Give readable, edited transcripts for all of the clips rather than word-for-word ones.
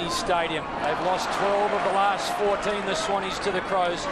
Stadium. They've lost 12 of the last 14, the Swannies, to the Crows.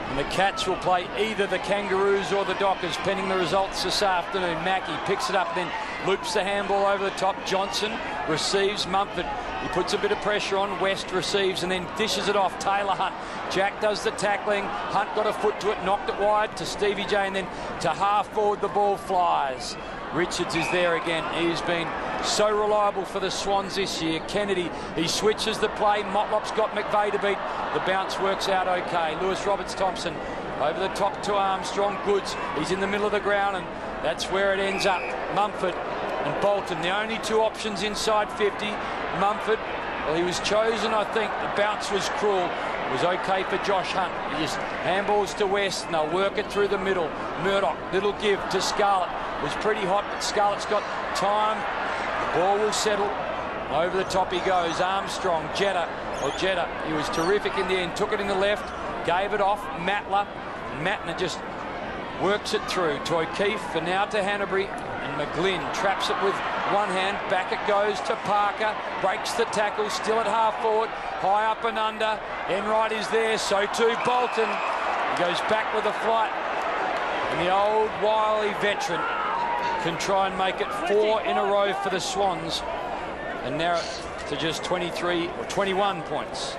And the Cats will play either the Kangaroos or the Dockers, pending the results this afternoon. Mackie picks it up, then loops the handball over the top. Johnson receives. Mumford, he puts a bit of pressure on. West receives and then dishes it off. Taylor Hunt. Jack does the tackling. Hunt got a foot to it, knocked it wide to Stevie J, and then to half forward the ball flies. Richards is there again. He's been so reliable for the Swans this year. Kennedy, he switches the play. Motlop's got McVeigh to beat. The bounce works out okay. Lewis Roberts-Thompson over the top to Armstrong. Goods, he's in the middle of the ground, and that's where it ends up. Mumford and Bolton, the only two options inside 50. Mumford, well, he was chosen, I think. The bounce was cruel. It was okay for Josh Hunt. He just handballs to West, and they'll work it through the middle. Murdoch, little give to Scarlett. It was pretty hot, but Scarlett's got time. The ball will settle. Over the top he goes. Armstrong, Jetta, he was terrific in the end. Took it in the left, gave it off. Matner just works it through to O'Keefe, and now to Hanbury. And McGlynn traps it with one hand. Back it goes to Parker. Breaks the tackle, still at half forward. High up and under. Enright is there, so too Bolton. He goes back with a flight. And the old wily veteran can try and make it 4 in a row for the Swans and narrow it to just 23 or 21 points.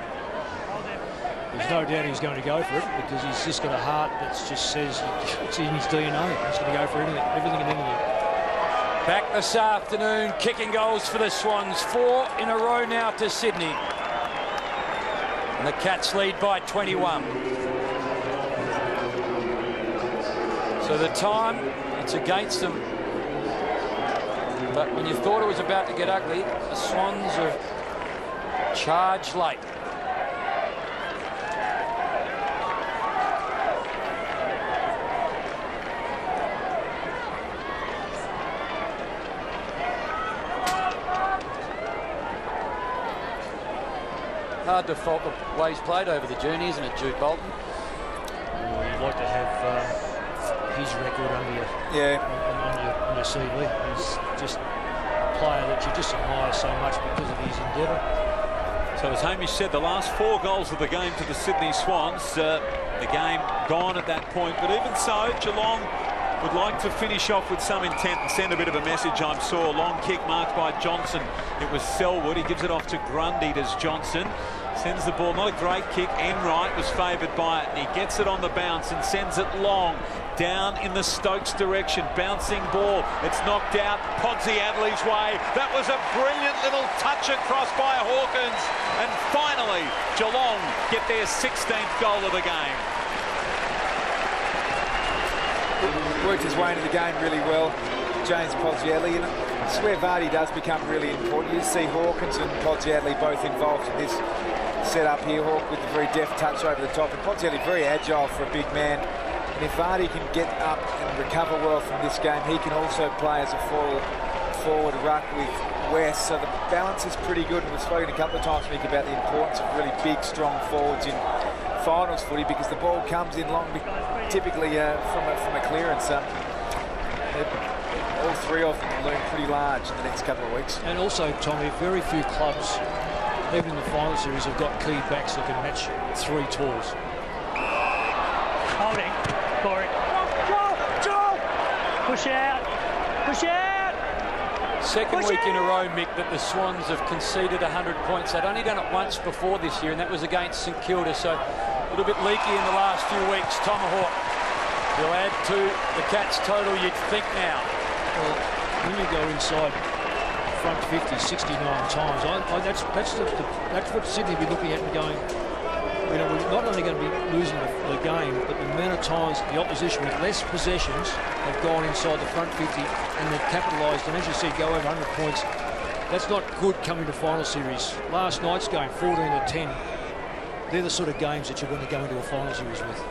There's no doubt he's going to go for it, because he's just got a heart that just says it's in his DNA. He's going to go for everything and anything. Back this afternoon, kicking goals for the Swans. 4 in a row now to Sydney. And the Cats lead by 21. So the time, it's against them. But when you thought it was about to get ugly, the Swans are charged late. Hard to fault the way he's played over the journey, isn't it, Jude Bolton? Well, you'd like to have his record under on your CV. He's just a player that you just admire so much because of his endeavour. So as Hamish said, the last 4 goals of the game to the Sydney Swans. The game gone at that point, but even so, Geelong would like to finish off with some intent and send a bit of a message. I saw a long kick marked by Johnson. It was Selwood. He gives it off to Grundy. Does Johnson. Sends the ball, not a great kick. Enright was favoured by it, and he gets it on the bounce and sends it long down in the Stokes direction. Bouncing ball, it's knocked out Podsiadly's way. That was a brilliant little touch across by Hawkins, and finally Geelong get their 16th goal of the game. Worked his way into the game really well, James Podsiadly, and it's where Vardy does become really important. You see Hawkins and Podsiadly both involved in this set up here. Hawk with a very deft touch over the top, and Podsiadly very agile for a big man. And if Vardy can get up and recover well from this game, he can also play as a forward ruck with West. So the balance is pretty good, and we've spoken a couple of times, Mick, about the importance of really big, strong forwards in finals footy, because the ball comes in long, typically from a clearance. All 3 of them loom pretty large in the next couple of weeks. And also, Tommy, very few clubs, even in the final series, have got key backs that can match 3 talls. Holding. Corey. Joel! Push out! Push out! Second week in a row, Mick, that the Swans have conceded 100 points. They'd only done it once before this year, and that was against St Kilda, so a little bit leaky in the last few weeks. Tomahawk will add to the Cats' total, you'd think now. Well, when you go inside front 50 69 times, that's what Sydney will be looking at and going, you know, we're not only going to be losing the game, but the amount of times the opposition with less possessions have gone inside the front 50 and they've capitalised, and as you said, go over 100 points. That's not good coming to final series. Last night's game, 14-10. They're the sort of games that you want to go into a final series with.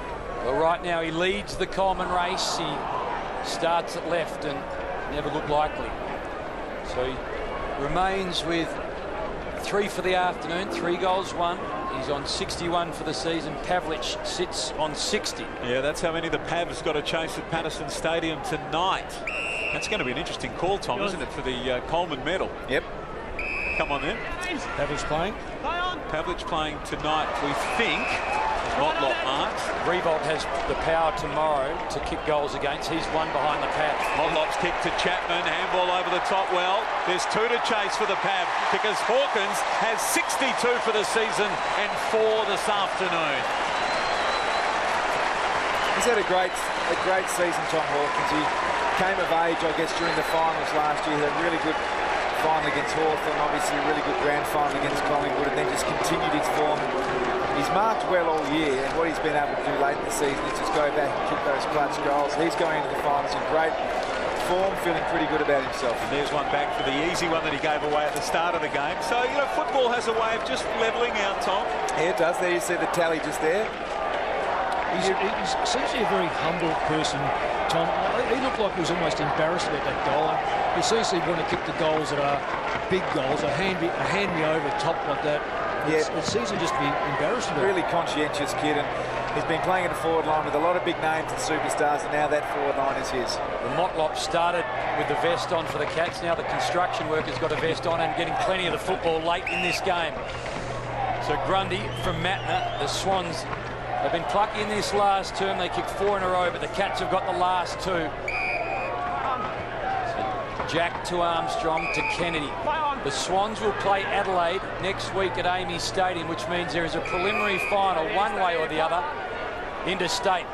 Well, right now he leads the Coleman race. He starts at left and never looked likely. So he remains with 3 for the afternoon, 3 goals, 1. He's on 61 for the season. Pavlich sits on 60. Yeah, that's how many the Pavs got to chase at Patterson Stadium tonight. That's going to be an interesting call, Tom, isn't it, for the Coleman medal? Yep. Come on then. Pavlich playing. Pavlich playing tonight, we think. Motlop marks. Revolt has the power tomorrow to kick goals against. He's one behind the Pav. Motlop's kick to Chapman, handball over the top. Well, there's 2 to chase for the Pav because Hawkins has 62 for the season and 4 this afternoon. He's had a great season, Tom Hawkins. He came of age, I guess, during the finals last year. He had a really good final against Hawthorn, obviously a really good grand final against Collingwood, and then just continued his form. He's marked well all year, and what he's been able to do late in the season is just go back and kick those clutch goals. He's going into the finals in great form, feeling pretty good about himself. And there's one back for the easy one that he gave away at the start of the game. So, you know, football has a way of just levelling out, Tom. Yeah, it does. There you see the tally just there. He seems to be a very humble person, Tom. He looked like he was almost embarrassed about that goal. He seems to want to kick the goals that are big goals, a hand me over top like that. Yeah. It seems to just be embarrassed about it. Really conscientious kid, and he's been playing at the forward line with a lot of big names and superstars, and now that forward line is his. The Motlop started with the vest on for the Cats. Now the construction worker's got a vest on and getting plenty of the football late in this game. So Grundy from Matna, the Swans have been plucky in this last term. They kicked 4 in a row, but the Cats have got the last 2. So Jack to Armstrong to Kennedy. The Swans will play Adelaide next week at Amy Stadium, which means there is a preliminary final, one way or the other, interstate,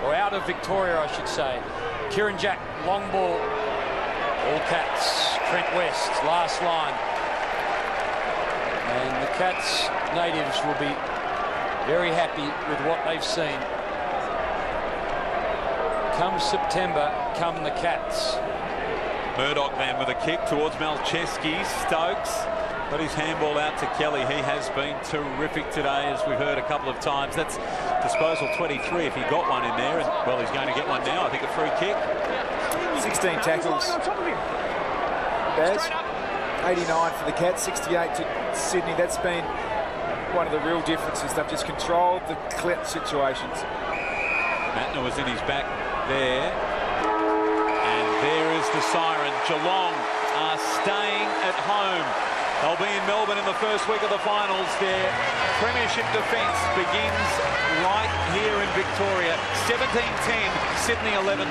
or out of Victoria, I should say. Kieran Jack, long ball, all Cats. Trent West, last line. And the Cats natives will be very happy with what they've seen. Come September, come the Cats. Murdoch then with a kick towards Malcheski. Stokes got his handball out to Kelly. He has been terrific today, as we've heard a couple of times. That's disposal 23 if he got one in there. And, well, he's going to get one now. I think a free kick. 16 tackles. Baz, 89 for the Cats, 68 to Sydney. That's been one of the real differences. They've just controlled the clip situations. Matna was in his back there. There is the siren. Geelong are staying at home. They'll be in Melbourne in the first week of the finals. Their premiership defence begins right here in Victoria. 17-10, Sydney 11-12.